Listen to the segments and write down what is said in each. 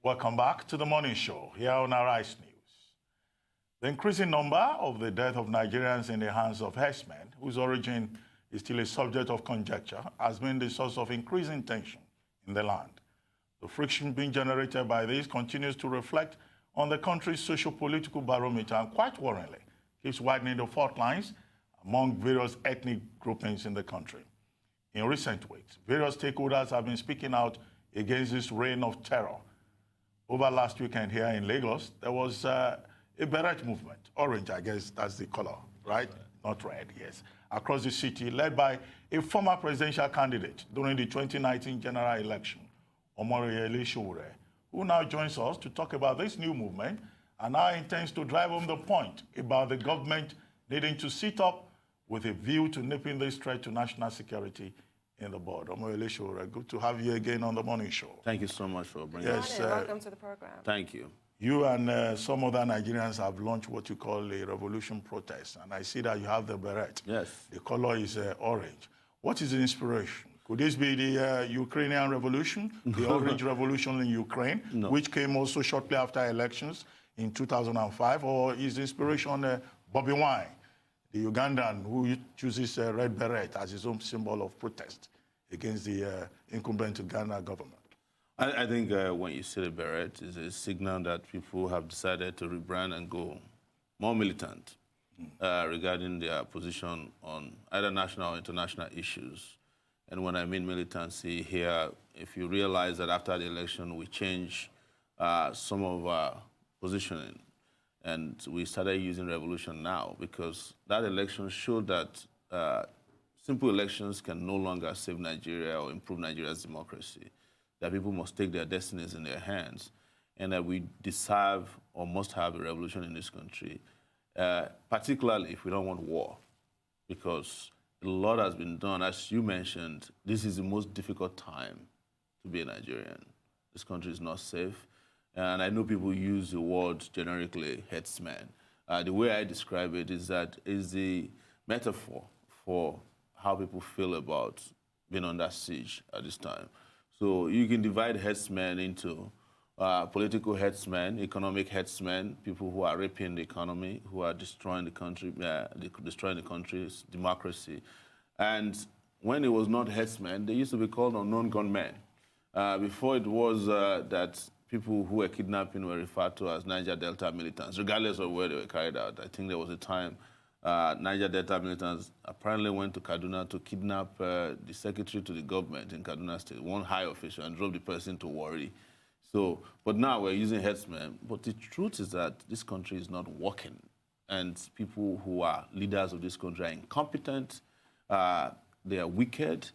Welcome back to the morning show here on Arise News. The increasing number of the death of Nigerians in the hands of herdsmen, whose origin is still a subject of conjecture, has been the source of increasing tension in the land. The friction being generated by this continues to reflect on the country's socio-political barometer and quite worryingly keeps widening the fault lines among various ethnic groupings in the country. In recent weeks, various stakeholders have been speaking out against this reign of terror. Over last weekend here in Lagos, there was a beret movement, orange, I guess that's the color, right? Not red, yes. Across the city, led by a former presidential candidate during the 2019 general election, Omoyele Sowore, who now joins us to talk about this new movement and now intends to drive home the point about the government needing to sit up with a view to nipping this threat to national security in the bud. Omoyele Sowore, good to have you again on the morning show. Thank you so much for bringing us. Yes, welcome to the program. Thank you. You and some other Nigerians have launched what you call a revolution protest, and I see that you have the beret. Yes. The color is orange. What is the inspiration? Could this be the Ukrainian revolution, the orange revolution in Ukraine, which came also shortly after elections in 2005, or is the inspiration Bobby Wine, the Ugandan who chooses red beret as his own symbol of protest against the incumbent Uganda government? I think when you see the beret, it's a signal that people have decided to rebrand and go more militant regarding their position on either national or international issues. And when I mean militancy here, if you realize that after the election we changed some of our positioning, and we started using Revolutionnow because that election showed that simple elections can no longer save Nigeria or improve Nigeria's democracy, that people must take their destinies in their hands, and that we deserve or must have a revolution in this country, particularly if we don't want war, because a lot has been done. As you mentioned, this is the most difficult time to be a Nigerian. This country is not safe. And I know people use the word generically, headsman. The way I describe it is that it's the metaphor for how people feel about being under siege at this time. So you can divide headsmen into political headsmen, economic headsmen, people who are raping the economy, who are destroying the country, destroying the country's democracy. And when it was not headsmen, they used to be called unknown gunmen. Before it was that people who were kidnapping were referred to as Niger Delta militants, regardless of where they were carried out. I think there was a time Niger Delta militants apparently went to Kaduna to kidnap the secretary to the government in Kaduna State, one high official, and drove the person to Warri. So, but now we're using headsmen. But the truth is that this country is not working, and people who are leaders of this country are incompetent, they are wicked,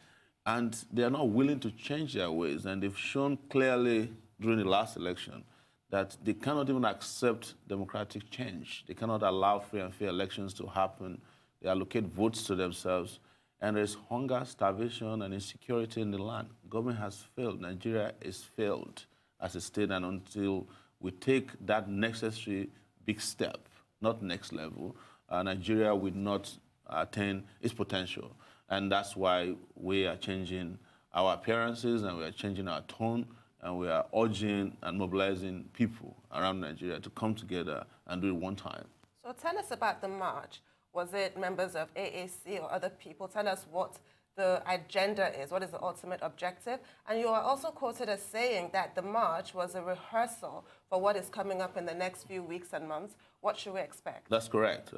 and they are not willing to change their ways. And they've shown clearly during the last election that they cannot even accept democratic change. They cannot allow free and fair elections to happen. They allocate votes to themselves. And there's hunger, starvation, and insecurity in the land. Government has failed. Nigeria is failed as a state, and until we take that necessary big step, not next level, Nigeria will not attain its potential. And that's why we are changing our appearances, and we are changing our tone, and we are urging and mobilizing people around Nigeria to come together and do it one time. So tell us about the march. Was it members of AAC or other people? Tell us what the agenda is. What is the ultimate objective? And you are also quoted as saying that the march was a rehearsal for what is coming up in the next few weeks and months. What should we expect? That's correct.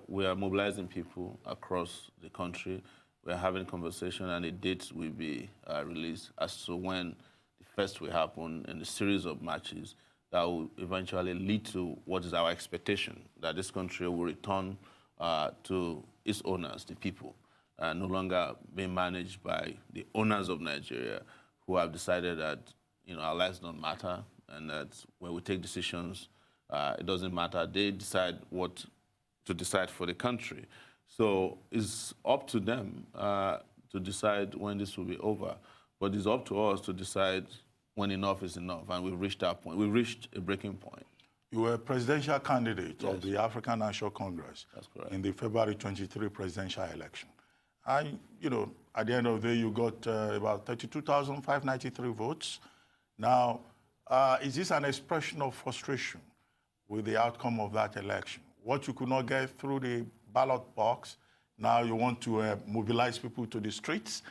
We are mobilizing people across the country. We are having conversation, and a date will be released as to when first will happen in the series of marches that will eventually lead to what is our expectation, that this country will return to its owners, the people, no longer being managed by the owners of Nigeria who have decided that our lives don't matter, and that when we take decisions, it doesn't matter. They decide what to decide for the country. So it's up to them to decide when this will be over. But it's up to us to decide when enough is enough, and we've reached that point. We've reached a breaking point. You were a presidential candidate of the African National Congress. That's correct. In the February 23 presidential election. And, at the end of the day, you got about 32,593 votes. Now, Is this an expression of frustration with the outcome of that election? What you could not get through the ballot box, now you want to mobilize people to the streets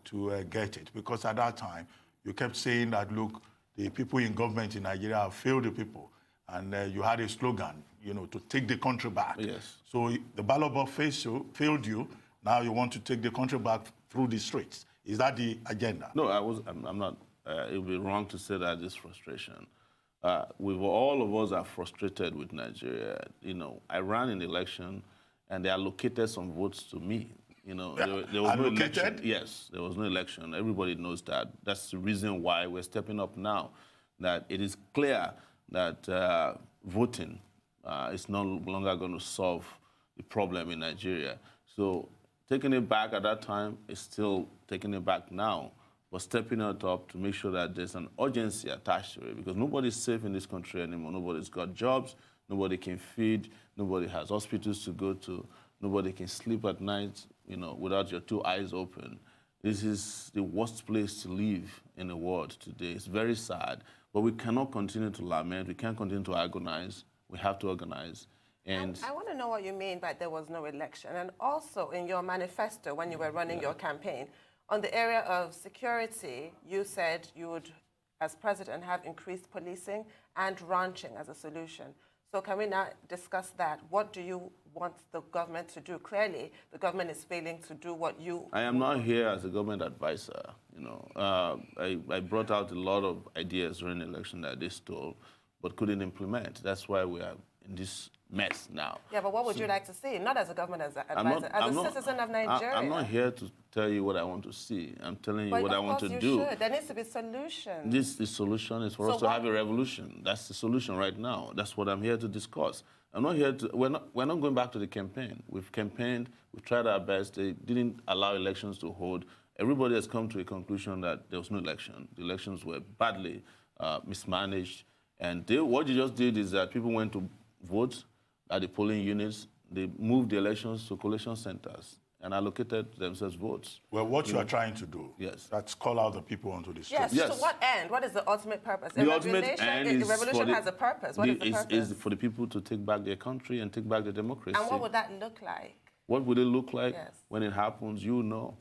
to get it. Because at that time, you kept saying that, look, the people in government in Nigeria have failed the people. And you had a slogan, to take the country back. Yes. So the ballot box failed you. Now you want to take the country back through the streets. Is that the agenda? No, I'm not. It would be wrong to say that it's frustration. All of us are frustrated with Nigeria. I ran an election, and they allocated some votes to me. There was no election. Yes, there was no election. Everybody knows that. That's the reason why we're stepping up now. That it is clear that voting is no longer going to solve the problem in Nigeria. So taking it back at that time is still taking it back now, but stepping it up to make sure that there's an urgency attached to it, because nobody's safe in this country anymore. Nobody's got jobs, nobody can feed, nobody has hospitals to go to, nobody can sleep at night, without your two eyes open. This is the worst place to live in the world today. It's very sad, but we cannot continue to lament. We can't continue to agonize. We have to organize. And I want to know what you mean by there was no election. And also in your manifesto, when you were running your campaign, on the area of security, you said you would, as president, have increased policing and ranching as a solution. So can we now discuss that? What do you want the government to do? Clearly, the government is failing to do what you... I am not here as a government advisor. I brought out a lot of ideas during the election that they stole, but couldn't implement. That's why we are in this mess now. Yeah, but what would you like to see? Not as a government advisor, as a citizen of Nigeria. I'm not here to tell you what I want to see. I'm telling you what I want to do. Should. There needs to be solutions. The solution is for us to have a revolution. That's the solution right now. That's what I'm here to discuss. I'm not here to... We're not going back to the campaign. We've campaigned. We've tried our best. They didn't allow elections to hold. Everybody has come to a conclusion that there was no election. The elections were badly mismanaged. And what you just did is that people went to vote at the polling units. They moved the elections to collation centers and allocated themselves votes. Well, what you are trying to do, yes, that's call out the people onto the streets. Yes, to what end? What is the ultimate purpose? The ultimate end is... The revolution has a purpose. What is the purpose? Is for the people to take back their country and take back their democracy. And what would that look like? What would it look like? Yes. When it happens? You know.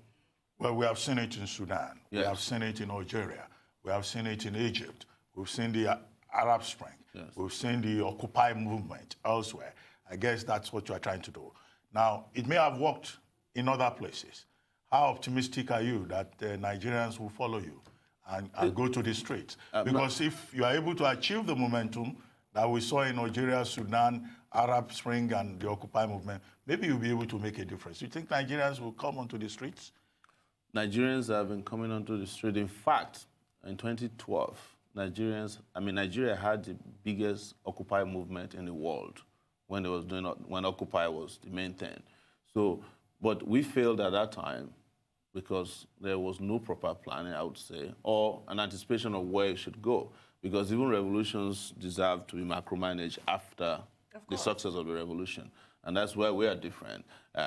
Well, we have seen it in Sudan. Yes. We have seen it in Algeria. We have seen it in Egypt. We've seen the Arab Spring. Yes. We've seen the Occupy movement elsewhere. I guess that's what you are trying to do. Now, it may have worked in other places. How optimistic are you that Nigerians will follow you and go to the streets? Because if you are able to achieve the momentum that we saw in Algeria, Sudan, Arab Spring, and the Occupy movement, maybe you'll be able to make a difference. You think Nigerians will come onto the streets? Nigerians have been coming onto the street. In fact, in 2012, Nigeria had the biggest Occupy movement in the world when Occupy was the main thing. So, but we failed at that time because there was no proper planning, I would say, or an anticipation of where it should go. Because even revolutions deserve to be macromanaged after the success of the revolution. And that's where we are different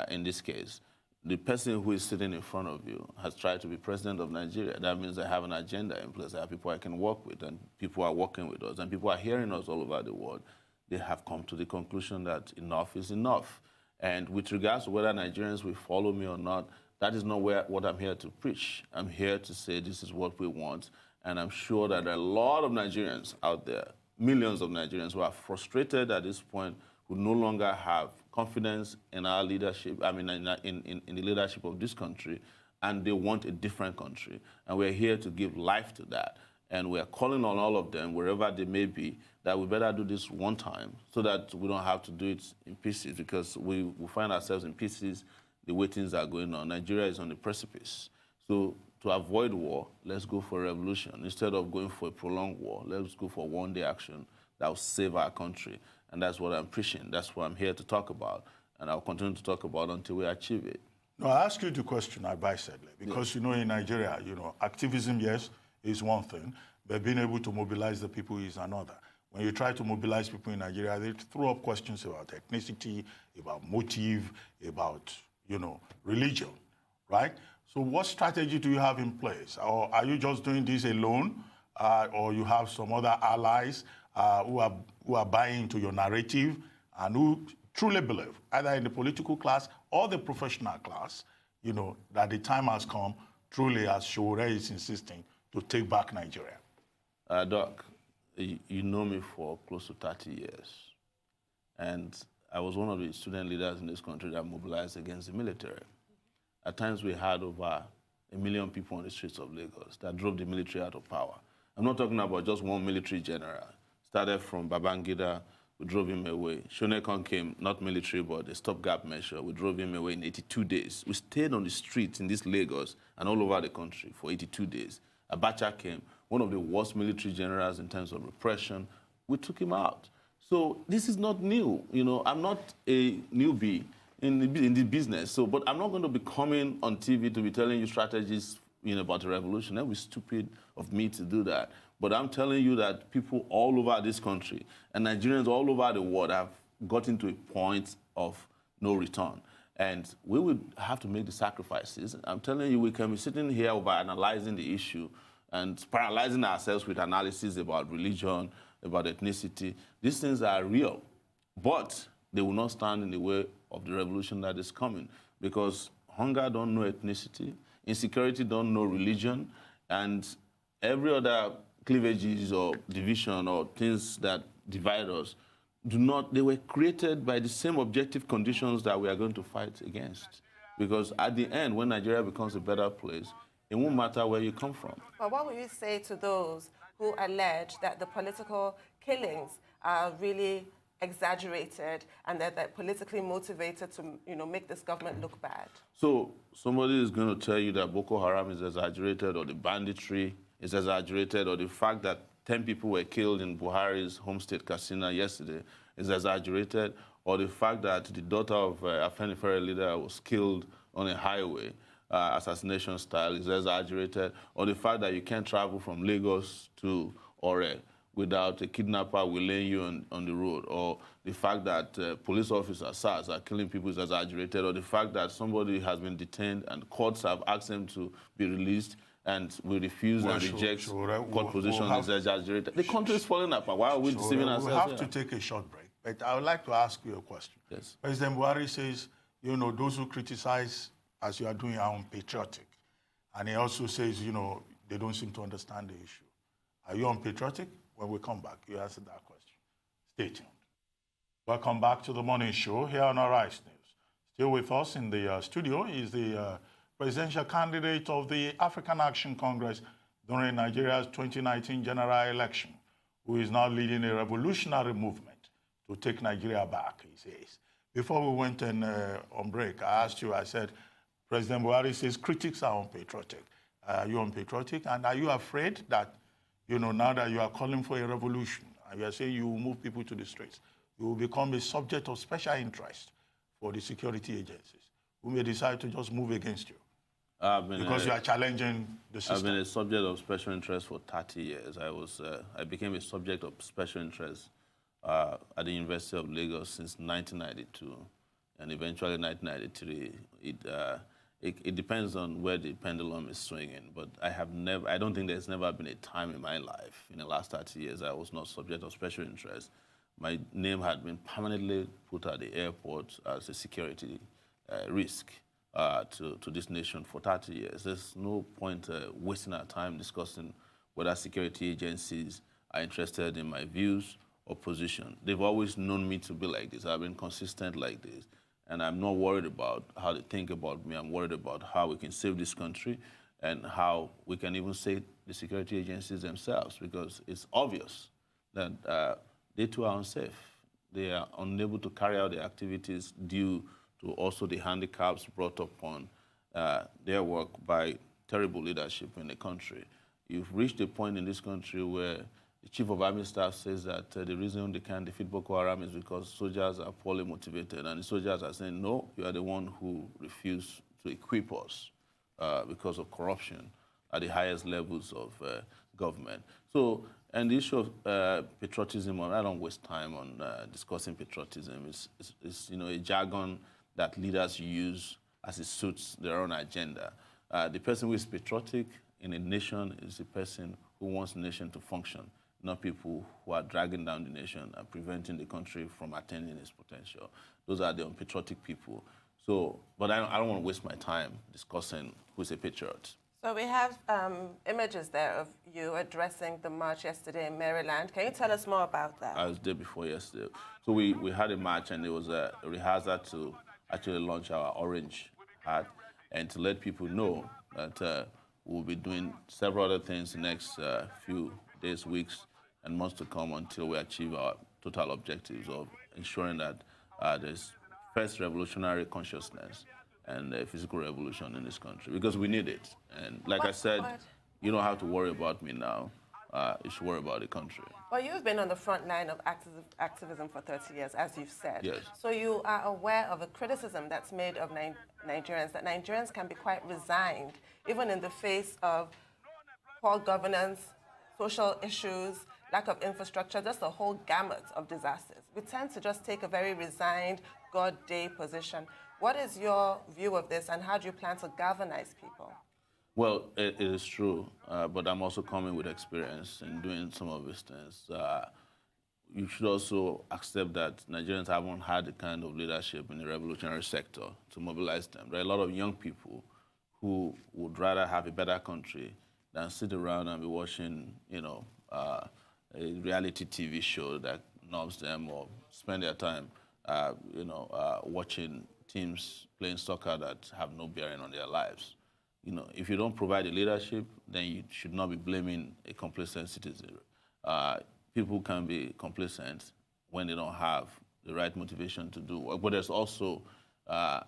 in this case. The person who is sitting in front of you has tried to be president of Nigeria. That means they have an agenda in place. There are people I can work with, and people are working with us, and people are hearing us all over the world. They have come to the conclusion that enough is enough. And with regards to whether Nigerians will follow me or not, that is not what I'm here to preach. I'm here to say this is what we want. And I'm sure that there are a lot of Nigerians out there, millions of Nigerians who are frustrated at this point, who no longer have confidence in our leadership, in the leadership of this country, and they want a different country. And we're here to give life to that. And we're calling on all of them, wherever they may be, that we better do this one time so that we don't have to do it in pieces, because we find ourselves in pieces the way things are going on. Nigeria is on the precipice. So to avoid war, let's go for a revolution. Instead of going for a prolonged war, let's go for one-day action that will save our country. And that's what I'm preaching. That's what I'm here to talk about. And I'll continue to talk about until we achieve it. No, I ask you the question, advisedly, because, in Nigeria, activism, yes, is one thing, but being able to mobilize the people is another. When you try to mobilize people in Nigeria, they throw up questions about ethnicity, about motive, about, religion, right? So what strategy do you have in place? Or are you just doing this alone? or you have some other allies who are buying into your narrative and who truly believe, either in the political class or the professional class, that the time has come, truly, as Sowore is insisting, to take back Nigeria. Doc, you know me for close to 30 years. And I was one of the student leaders in this country that mobilized against the military. At times, we had over 1 million people on the streets of Lagos that drove the military out of power. I'm not talking about just one military general. Started from Babangida, we drove him away. Shonekan came, not military, but a stopgap measure. We drove him away in 82 days. We stayed on the streets in this Lagos and all over the country for 82 days. Abacha came, one of the worst military generals in terms of repression. We took him out. So this is not new. I'm not a newbie in the business. But I'm not going to be coming on TV to be telling you strategies about the revolution. That would be stupid of me to do that. But I'm telling you that people all over this country and Nigerians all over the world have gotten to a point of no return. And we would have to make the sacrifices. I'm telling you, we can be sitting here over analyzing the issue and paralyzing ourselves with analysis about religion, about ethnicity. These things are real, but they will not stand in the way of the revolution that is coming, because hunger don't know ethnicity, insecurity don't know religion, and every other cleavages or division or things that divide us they were created by the same objective conditions that we are going to fight against. Because at the end, when Nigeria becomes a better place, it won't matter where you come from. But what would you say to those who allege that the political killings are really exaggerated and that they're politically motivated to make this government look bad? So somebody is going to tell you that Boko Haram is exaggerated, or the banditry is exaggerated, or the fact that 10 people were killed in Buhari's home state, Katsina, yesterday is exaggerated, or the fact that the daughter of a Afenifere leader was killed on a highway, assassination style, is exaggerated, or the fact that you can't travel from Lagos to Ore without a kidnapper laying you on the road, or the fact that police officers, SARS, are killing people is exaggerated, or the fact that somebody has been detained and courts have asked them to be released and we refuse and reject court position is exaggerated. The country is falling apart. Why are we deceiving ourselves? We have to take a short break, but I would like to ask you a question. Yes. President Buhari says, those who criticize as you are doing are unpatriotic. And he also says, they don't seem to understand the issue. Are you unpatriotic? When we come back, you answer that question. Stay tuned. Welcome back to the morning show here on Arise News. Still with us in the studio is the presidential candidate of the African Action Congress during Nigeria's 2019 general election, who is now leading a revolutionary movement to take Nigeria back, he says. Before we went on break, I asked you, I said, President Buhari says critics are unpatriotic. Are you unpatriotic? And are you afraid that, now that you are calling for a revolution, and you are saying you will move people to the streets, you will become a subject of special interest for the security agencies who may decide to just move against you? Because you are challenging the system. I've been a subject of special interest for 30 years. I became a subject of special interest at the University of Lagos since 1992, and eventually 1993. It depends on where the pendulum is swinging, but I don't think there's never been a time in my life, in the last 30 years, I was not subject of special interest. My name had been permanently put at the airport as a security risk to this nation for 30 years. There's no point wasting our time discussing whether security agencies are interested in my views or position. They've always known me to be like this. I've been consistent like this. And I'm not worried about how they think about me. I'm worried about how we can save this country and how we can even save the security agencies themselves, because it's obvious that they too are unsafe. They are unable to carry out their activities due to also the handicaps brought upon their work by terrible leadership in the country. You've reached a point in this country where the Chief of Army Staff says that the reason they can't defeat Boko Haram is because soldiers are poorly motivated. And the soldiers are saying, no, you are the one who refused to equip us because of corruption at the highest levels of government. So, and the issue of patriotism, I don't waste time on discussing patriotism. It's a jargon that leaders use as it suits their own agenda. The person who is patriotic in a nation is the person who wants the nation to function, not people who are dragging down the nation and preventing the country from attaining its potential. Those are the unpatriotic people. So, but I don't want to waste my time discussing who's a patriot. So we have images there of you addressing the march yesterday in Maryland. Can you tell us more about that? I was there before yesterday. So we had a march, and there was a rehearsal to actually launch our orange hat and to let people know that we'll be doing several other things the next few days, weeks, and months to come until we achieve our total objectives of ensuring that there's first revolutionary consciousness and a physical revolution in this country, because we need it. And like I said, you don't have to worry about me now. You should worry about the country. Well, you've been on the front line of activism for 30 years, as you've said. Yes. So you are aware of a criticism that's made of Nigerians, that Nigerians can be quite resigned, even in the face of poor governance, social issues, lack of infrastructure, just a whole gamut of disasters. We tend to just take a very resigned, God day position. What is your view of this, and how do you plan to galvanize people? Well, it is true, but I'm also coming with experience in doing some of these things. You should also accept that Nigerians haven't had the kind of leadership in the revolutionary sector to mobilize them. There are a lot of young people who would rather have a better country than sit around and be watching, a reality TV show that knobs them, or spend their time, watching teams playing soccer that have no bearing on their lives. If you don't provide the leadership, then you should not be blaming a complacent citizen. People can be complacent when they don't have the right motivation to do work. But there's also a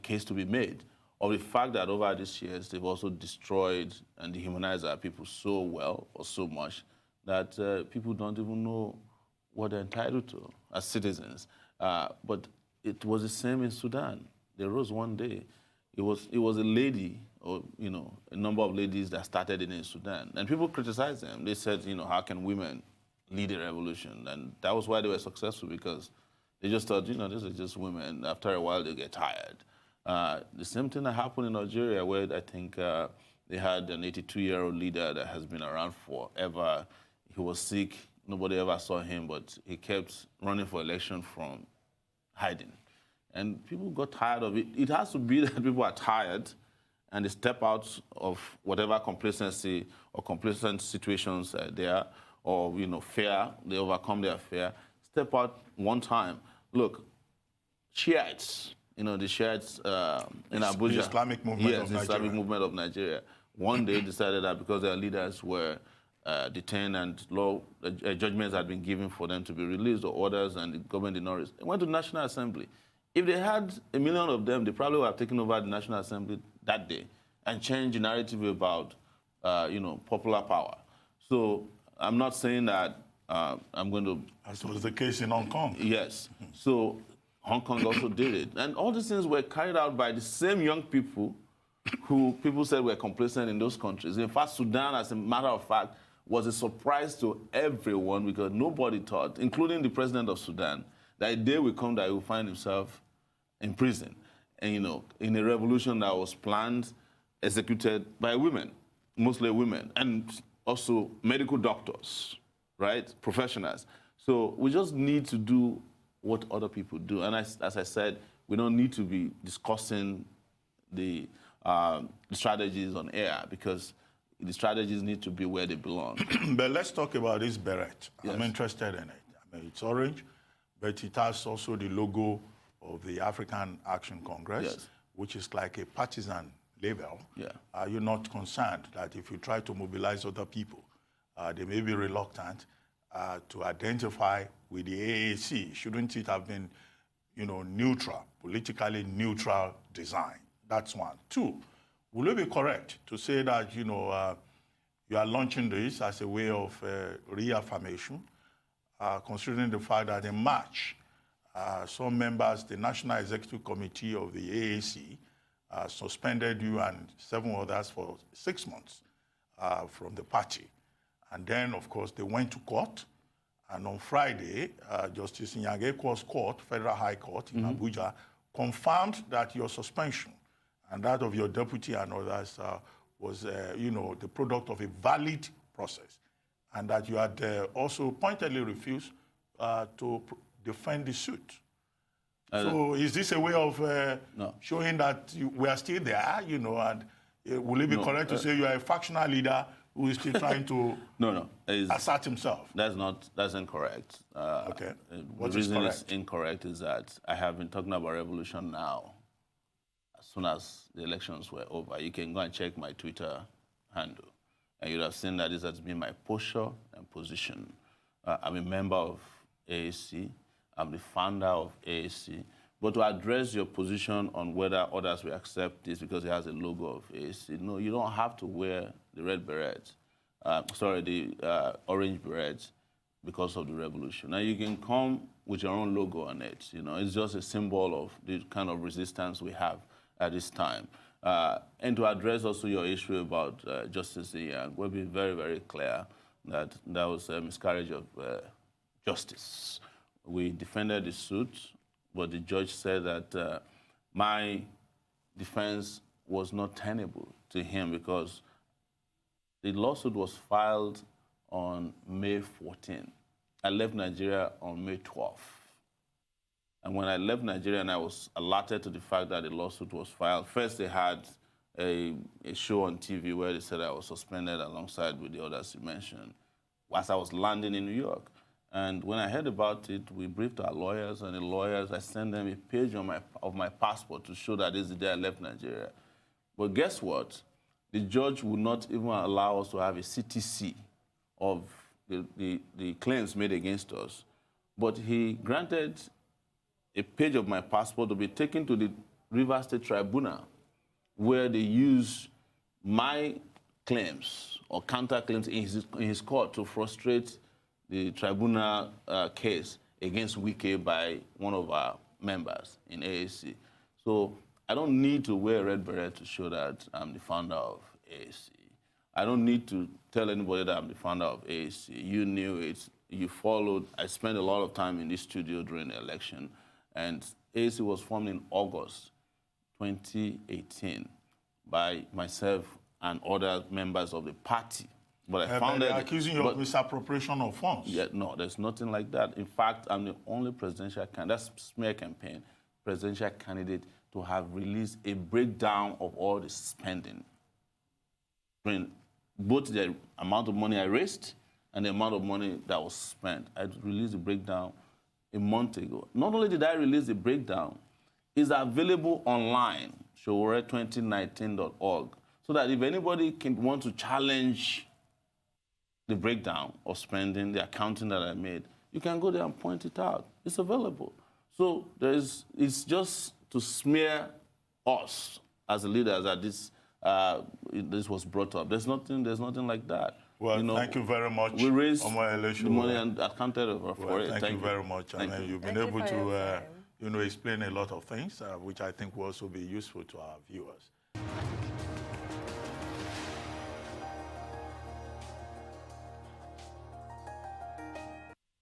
case to be made of the fact that over these years, they've also destroyed and dehumanized our people so well or so much that people don't even know what they're entitled to as citizens. But it was the same in Sudan. They rose one day. It was a lady, or a number of ladies that started it in Sudan, and people criticized them. They said, how can women lead a revolution? And that was why they were successful, because they just thought, this is just women. After a while, they get tired. The same thing that happened in Nigeria, where I think they had an 82-year-old leader that has been around forever. He was sick. Nobody ever saw him, but he kept running for election from hiding. And people got tired of it. It has to be that people are tired and they step out of whatever complacency or complacent situations there, or fear, they overcome their fear, step out one time. Look, Shiites, the Shiites in Abuja. The Islamic movement of Nigeria. Yes, the Islamic movement of Nigeria. One day decided that because their leaders were detained and judgments had been given for them to be released, or orders, and the government did not release. They went to the National Assembly. If they had 1 million of them, they probably would have taken over the National Assembly that day and changed the narrative about, popular power. So I'm not saying that I'm going to... As was the case in Hong Kong. Yes. So Hong Kong also did it. And all these things were carried out by the same young people who people said were complacent in those countries. In fact, Sudan, as a matter of fact, was a surprise to everyone, because nobody thought, including the president of Sudan, that a day will come that he will find himself in prison, and in a revolution that was planned, executed by women, mostly women, and also medical doctors, right, professionals. So we just need to do what other people do, and as I said, we don't need to be discussing the strategies on air, because the strategies need to be where they belong. But let's talk about this beret. Yes. I'm interested in it. It's orange, but it has also the logo of the African Action Congress, Yes. which is like a partisan label. Yeah. Are you not concerned that if you try to mobilize other people, they may be reluctant to identify with the AAC? Shouldn't it have been, neutral, politically neutral design? That's one. Two, will it be correct to say that, you are launching this as a way of reaffirmation, considering the fact that in March, some members, the National Executive Committee of the AAC, suspended you and 7 others for 6 months from the party. And then, of course, they went to court. And on Friday, Justice Nyagekwo's court, Federal High Court in Abuja, confirmed that your suspension and that of your deputy and others was, the product of a valid process, and that you had also pointedly refused to defend the suit. So is this a way of No. showing that we are still there, and will it be correct to say you are a factional leader who is still trying to assert himself? That's incorrect. Okay. What The is reason correct? it's incorrect is that I have been talking about Revolutionnow as soon as the elections were over. You can go and check my Twitter handle, and you'd have seen that this has been my posture and position. I'm a member of AAC. I'm the founder of AAC. But to address your position on whether others will accept this because it has a logo of AAC, no, you don't have to wear the red beret, the orange beret because of the revolution. Now, you can come with your own logo on it. It's just a symbol of the kind of resistance we have at this time. And to address also your issue about Justice Young, we'll be very, very clear that that was a miscarriage of justice. We defended the suit, but the judge said that my defense was not tenable to him because the lawsuit was filed on May 14. I left Nigeria on May 12th. And when I left Nigeria and I was alerted to the fact that the lawsuit was filed, first they had a show on TV where they said I was suspended alongside with the others you mentioned as I was landing in New York. And when I heard about it, we briefed our lawyers, and the lawyers, I sent them a page of my passport to show that this is the day I left Nigeria. But guess what? The judge would not even allow us to have a CTC of the claims made against us. But he granted a page of my passport to be taken to the Rivers State Tribunal, where they use my claims or counterclaims in his court to frustrate the tribunal case against Wike by one of our members in AAC. So I don't need to wear a red beret to show that I'm the founder of AAC. I don't need to tell anybody that I'm the founder of AAC. You knew it. You followed. I spent a lot of time in this studio during the election. And AAC was formed in August 2018 by myself and other members of the party. But I found they're accusing you of misappropriation of funds. Yeah, no, there's nothing like that. In fact, I'm the only presidential candidate, that's smear campaign, presidential candidate to have released a breakdown of all the spending. Both the amount of money I raised and the amount of money that was spent. I released the breakdown a month ago. Not only did I release the breakdown, it's available online, Sowore2019.org, so that if anybody want to challenge the breakdown of spending, the accounting that I made, you can go there and point it out. It's available. So it's just to smear us as leaders that this was brought up. There's nothing like that. Well, thank you very much. We raised Omoyele the money and accounted for it. Thank you very much. And you've been able to explain a lot of things, which I think will also be useful to our viewers.